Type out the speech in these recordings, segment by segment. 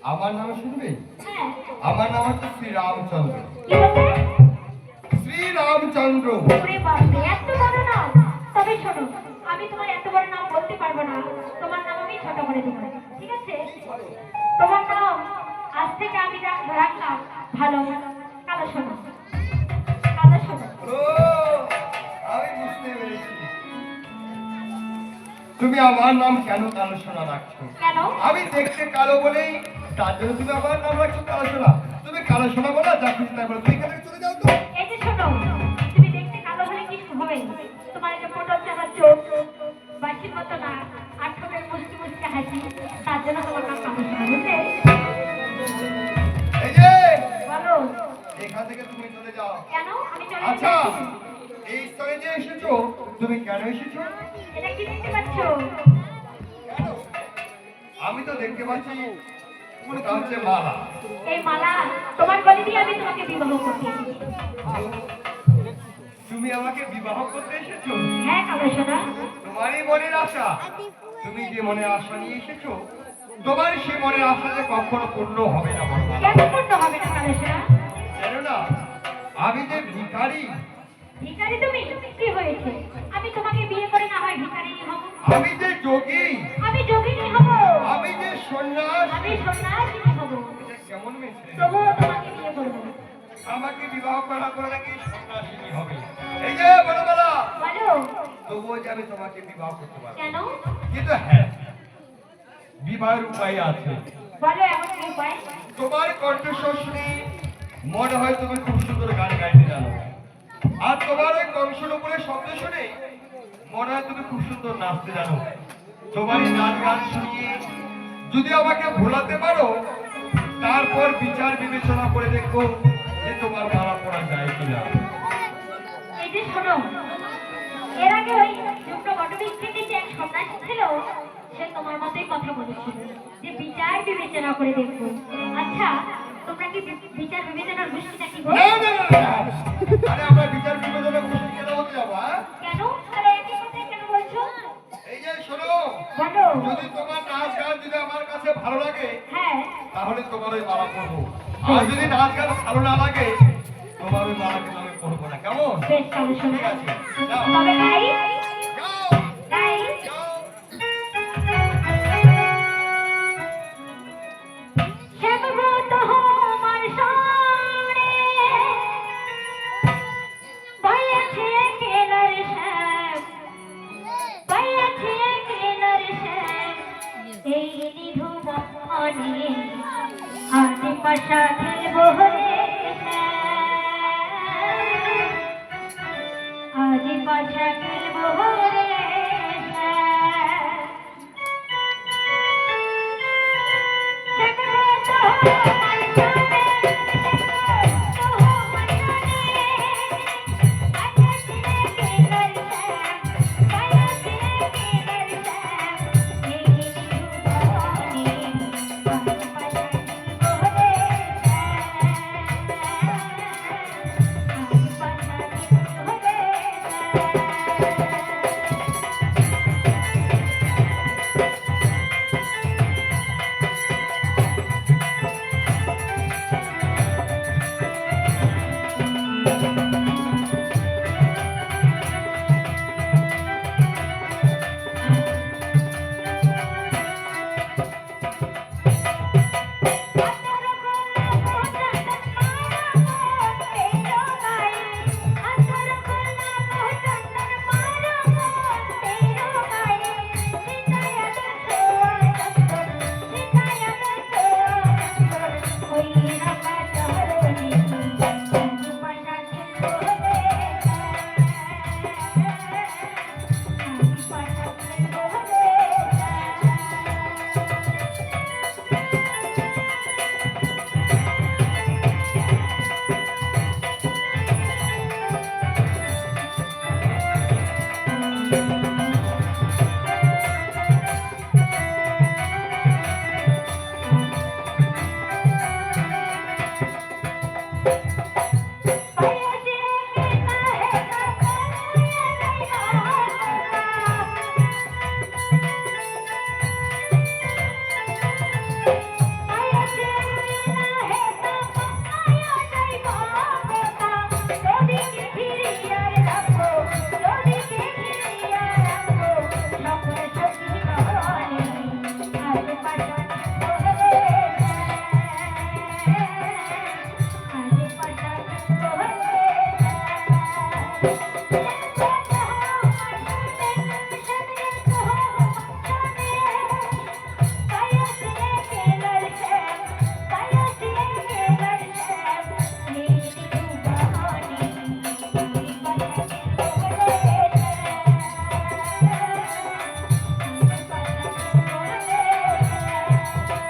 আমার নাম শুনবে? হ্যাঁ। আমার নাম হচ্ছে শ্রীরামচন্দ্র। কি বলতে? শ্রীরামচন্দ্র। ওরে বাপরে, এত বড় নাম! তবে শোনো, আমি তোমার এত বড় নাম বলতে পারবো না। তোমার নাম আমি ছোট করে দেবো, ঠিক আছে? তোমার নাম আজ থেকে আমি রাখলাম ভালো কালো সোনা। কালো সোনা। ও, আমি বুঝতে পেরেছি তুমি আমার নাম কেন কালো সোনা রাখছো। কেন? আমি দেখতে কালো বলেই তার জন্য তুমি আমার নাম রাখছো কালো সোনা। তুমি কালো সোনা বলো, যা খুশি তাই বলো। তুমি এখান থেকে চলে যাও তো। এই যে শোনো, তুমি দেখতে কালো হলে কি হবে? তোমার একটা পটল চাপা চোখ, বাসির মতো না, আর ঠোঁটের মুচকি মুচকি হাসি, তার জন্য তোমার নাম কালো সোনা, বুঝলে? এই যে বলো। এখান থেকে তুমি চলে যাও। কেন? আমি চলে আচ্ছা, যাচ্ছি। এই স্তরে যে এসেছো, তুমি কেন এসেছো? এটা কি দেখতে পাচ্ছ? আমি তো দেখতে পাচ্ছি ওটা হচ্ছে মালা। এই মালা তোমার গলে দিয়ে আমি তোমাকে বিবাহ করতে এসেছি। তুমি আমাকে বিবাহ করতে এসেছো? হ্যাঁ কালো সোনা। তোমারই মনের আশা। তুমি যে মনের আশা নিয়ে এসেছো, তোমার সেই মনের আশা যে কখনো পূর্ণ হবে না বর্মা। কেন পূর্ণ হবে না কালো সোনা? জানো না, আমি যে ভিখারি। ভিখারি তুমি? কি হয়েছে? আমি তোমাকে বিয়ে করে না হয় ভিখারি হব? আমি যে যোগী। আমি যোগিনী হব? আমি যে সন্ন্যাস। আমি সন্ন্যাসিনী হব? এটা কেমন মেয়ে? তবুও তোমাকে বিয়ে করবো। আমাকে বিবাহ করা করে নাকি সন্ন্যাসিনী হবে? এই যে বলো বলো। বলো। তবুও যে আমি তোমাকে বিবাহ করতে পারবো। কেন? কিন্তু হ্যাঁ, বিবাহের উপায় আছে। বলো এমন কি উপায়? তোমার কণ্ঠস্বর শুনে মনে হয় তুমি খুব সুন্দর গান গাইতে জানো। আর তোমার ওই কংসের উপরে শব্দ শুনে মনে হয় তুমি খুব সুন্দর নাচতে জানো। তোমার এই নাচ গান শুনিয়ে যদি আমাকে ভোলাতে পারো, তারপর বিচার বিবেচনা করে দেখবো যে তোমার মালা পড়া যায় কিনা। এই যে শোনো, এর আগে ওই যুক্ত বটবৃক্ষেতে যে এক সন্ন্যাসী ছিল, সে তোমার মতোই কথা বলেছিল যে বিচার বিবেচনা করে দেখবো। আচ্ছা, তোমরা কি বিচার বিবেচনার গোষ্ঠীটা কি বলো? না না না না। আরে আমরা বিচার বিবেচনা করতে কেন হতে যাবো? কেন? তাহলে একই কথাই কেন বলছো? এই যে শোনো, বলো। যদি তোমার নাচ গান যদি আমার কাছে ভালো লাগে, হ্যাঁ। তাহলে তোমার ওই মালা পরবো। আর যদি নাচ গান ভালো না লাগে, তোমার ওই মালা কিন্তু আমি পরবো না। কেমন? বেশ কালো সোনা। ঠিক আছে, যাও। তবে গাই। যাও, গাই। যাও। শ্যামব্রত আমার সামনে বইয়াছে কেলার শ্যাম, বইয়াছে কেলার শ্যাম, এই নিধু মনে আদি পাশা খেলবো রে শ্যাম, আদি পাশা খেলবো রে শ্যাম।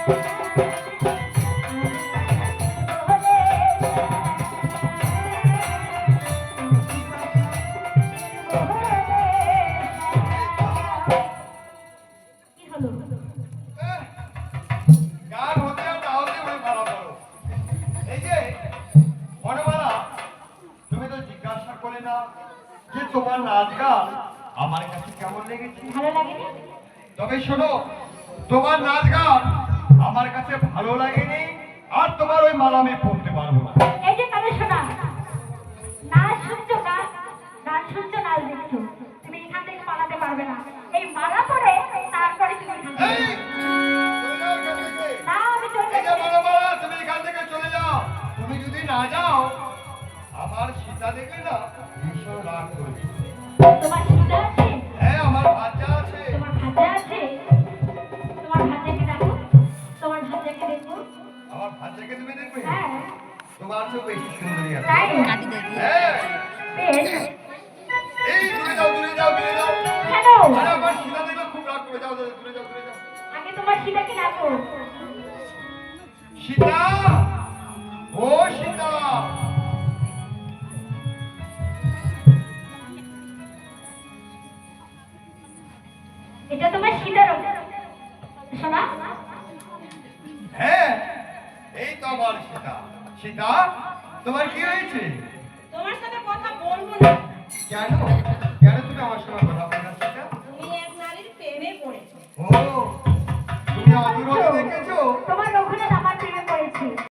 কি হলো? গান হতে আর না হতে ওই মালা পড়ো। এই যে বনমালা, তুমি তো জিজ্ঞাসা করলে না যে তোমার নাচ গান আমার কাছে কেমন লেগেছে। ভালো লাগেনি? তবে শোনো, তোমার নাচ গান আমার কাছে ভালো লাগেনি, আর তোমার ওই মালা আমি পড়তে পারবো না। এই যে তবে শোনা, নাচ শুনছো, গান শুনছো, নাচ দেখছো, তুমি এখান থেকে পালাতে পারবে না। এই মালা পরে তারপরে তুমি এখান থেকে এই, চলে যাও এখান থেকে। না, আমি চলে এই যে বনমালা, তুমি এখান থেকে চলে যাও। তুমি যদি না যাও, আমার সীতা দেখলে না ভীষণ রাগ করবে। তোমার সীতা আছে, হ্যাঁ, আমার বাচ্চা আছে। তোমার ভাজা আছে, তোমার ভাজাকে দেখো, তোমার ভাজাকে দেখো। আমার বাচ্চাকে তুমি দেখবে? হ্যাঁ, তোমার তো বেশি সুন্দরী আছে। তাই হ্যাঁ, বেশ। এই দূরে যাও, দূরে যাও, দূরে যাও। কেন? আরে আমার সীতা দেখলে খুব রাগ করে। যাও, যাও, দূরে যাও, দূরে যাও। আগে তোমার সীতাকে ডাকো। সীতা, ও সীতা। এটা তোমার সীতার শোনা। হ্যাঁ, এই তো আমার সীতা। সীতা, তোমার কি হয়েছে? তোমার সাথে কথা বলবো না। কেন?